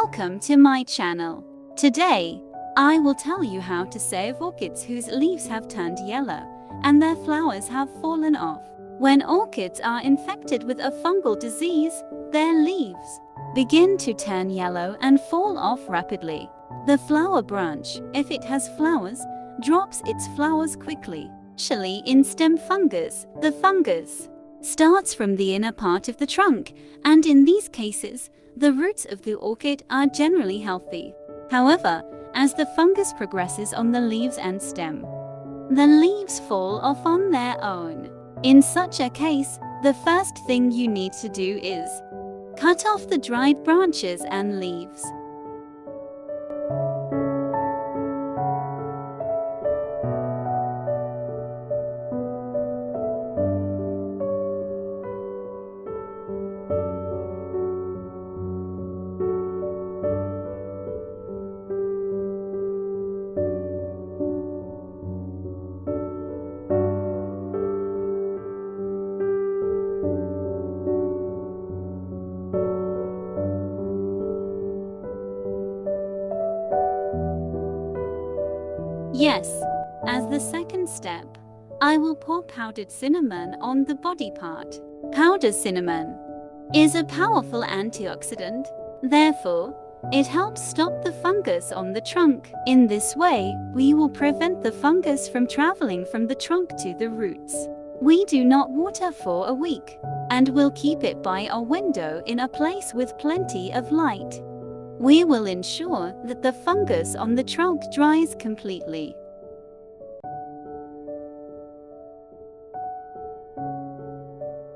Welcome to my channel. Today, I will tell you how to save orchids whose leaves have turned yellow and their flowers have fallen off. When orchids are infected with a fungal disease, their leaves begin to turn yellow and fall off rapidly. The flower branch, if it has flowers, drops its flowers quickly. Especially in stem fungus, the fungus starts from the inner part of the trunk, and in these cases, the roots of the orchid are generally healthy. However, as the fungus progresses on the leaves and stem, the leaves fall off on their own. In such a case, the first thing you need to do is cut off the dried branches and leaves. Yes, as the second step, I will pour powdered cinnamon on the body part. Powdered cinnamon is a powerful antioxidant, therefore, it helps stop the fungus on the trunk. In this way, we will prevent the fungus from traveling from the trunk to the roots. We do not water for a week, and will keep it by a window in a place with plenty of light. We will ensure that the fungus on the trunk dries completely.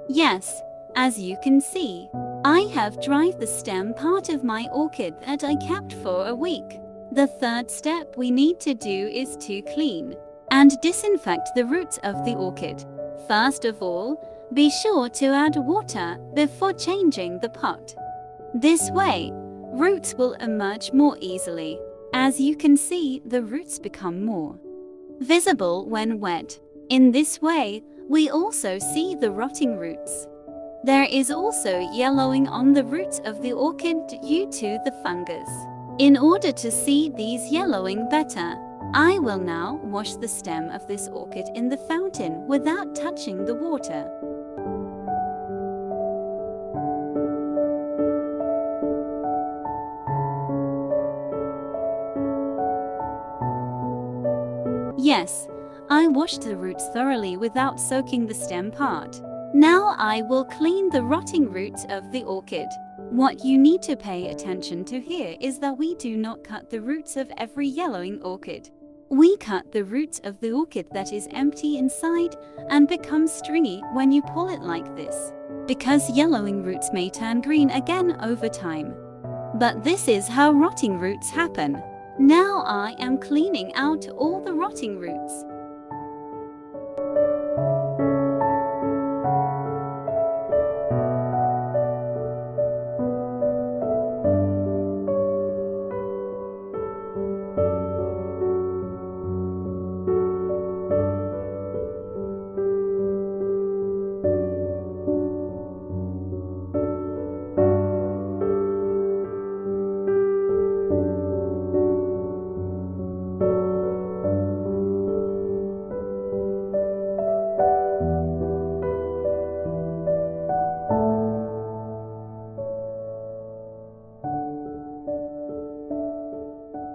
Yes, as you can see, I have dried the stem part of my orchid that I kept for a week. The third step we need to do is to clean and disinfect the roots of the orchid. First of all, be sure to add water before changing the pot. This way, roots will emerge more easily. As you can see, the roots become more visible when wet. In this way, we also see the rotting roots. There is also yellowing on the roots of the orchid due to the fungus. In order to see these yellowing better, I will now wash the stem of this orchid in the fountain without touching the water. Yes, I washed the roots thoroughly without soaking the stem part. Now I will clean the rotting roots of the orchid. What you need to pay attention to here is that we do not cut the roots of every yellowing orchid. We cut the roots of the orchid that is empty inside and becomes stringy when you pull it like this, because yellowing roots may turn green again over time. But this is how rotting roots happen. Now I am cleaning out all the rotting roots.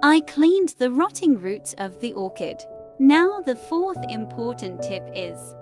I cleaned the rotting roots of the orchid. Now the fourth important tip is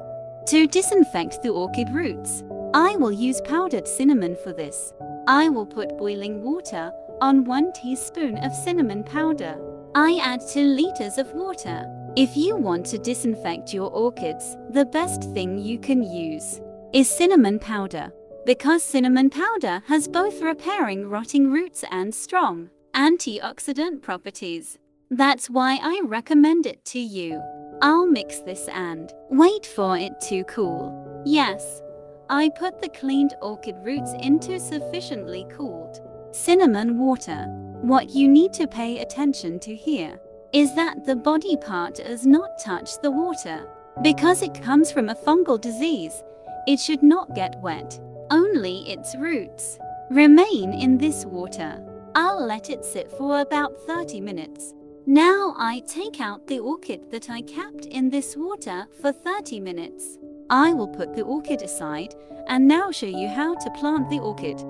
to disinfect the orchid roots. I will use powdered cinnamon for this. I will put boiling water on 1 teaspoon of cinnamon powder. I add 2 liters of water. If you want to disinfect your orchids, the best thing you can use is cinnamon powder, because cinnamon powder has both repairing rotting roots and strong antioxidant properties. That's why I recommend it to you. I'll mix this and wait for it to cool. Yes, I put the cleaned orchid roots into sufficiently cooled cinnamon water. What you need to pay attention to here is that the body part does not touch the water. Because it comes from a fungal disease, it should not get wet. Only its roots remain in this water. I'll let it sit for about 30 minutes. Now I take out the orchid that I kept in this water for 30 minutes. I will put the orchid aside and now show you how to plant the orchid.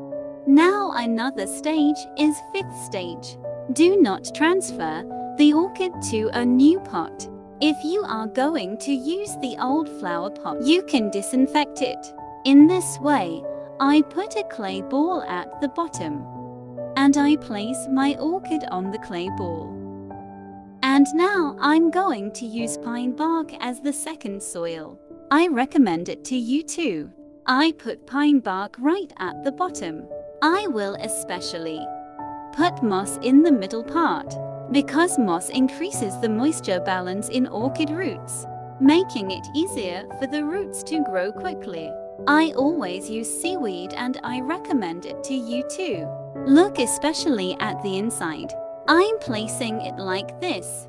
Now another stage is fifth stage. Do not transfer the orchid to a new pot. If you are going to use the old flower pot, you can disinfect it. In this way, I put a clay ball at the bottom, and I place my orchid on the clay ball. And now I'm going to use pine bark as the second soil. I recommend it to you too. I put pine bark right at the bottom. I will especially put moss in the middle part, because moss increases the moisture balance in orchid roots, making it easier for the roots to grow quickly. I always use seaweed and I recommend it to you too. Look especially at the inside. I'm placing it like this.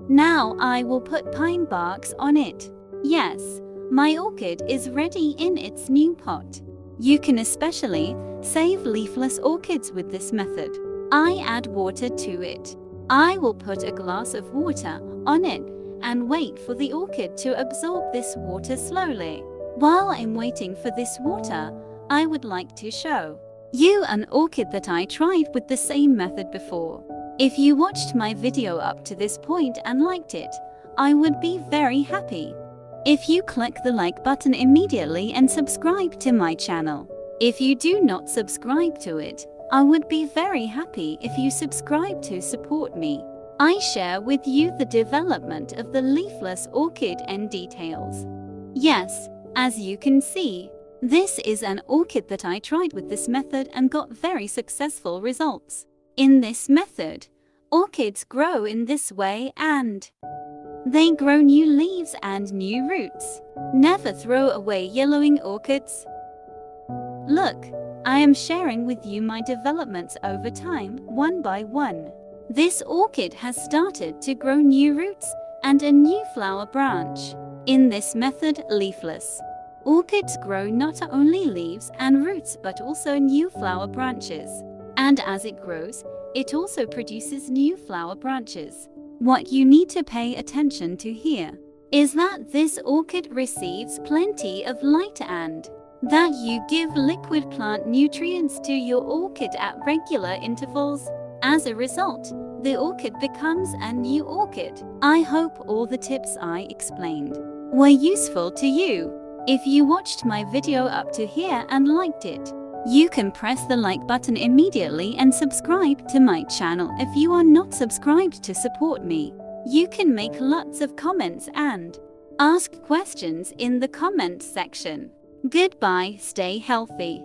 Now I will put pine barks on it. Yes, my orchid is ready in its new pot. You can especially save leafless orchids with this method. I add water to it. I will put a glass of water on it and wait for the orchid to absorb this water slowly. While I'm waiting for this water, I would like to show you an orchid that I tried with the same method before. If you watched my video up to this point and liked it, I would be very happy if you click the like button immediately and subscribe to my channel. If you do not subscribe to it, I would be very happy if you subscribe to support me. I share with you the development of the leafless orchid and details. Yes, as you can see, this is an orchid that I tried with this method and got very successful results. In this method, orchids grow in this way and they grow new leaves and new roots. Never throw away yellowing orchids. Look, I am sharing with you my developments over time, one by one. This orchid has started to grow new roots and a new flower branch. In this method, leafless orchids grow not only leaves and roots but also new flower branches. And as it grows, it also produces new flower branches. What you need to pay attention to here is that this orchid receives plenty of light and that you give liquid plant nutrients to your orchid at regular intervals. As a result, the orchid becomes a new orchid. I hope all the tips I explained were useful to you. If you watched my video up to here and liked it, you can press the like button immediately and subscribe to my channel if you are not subscribed to support me. You can make lots of comments and ask questions in the comments section. Goodbye, stay healthy.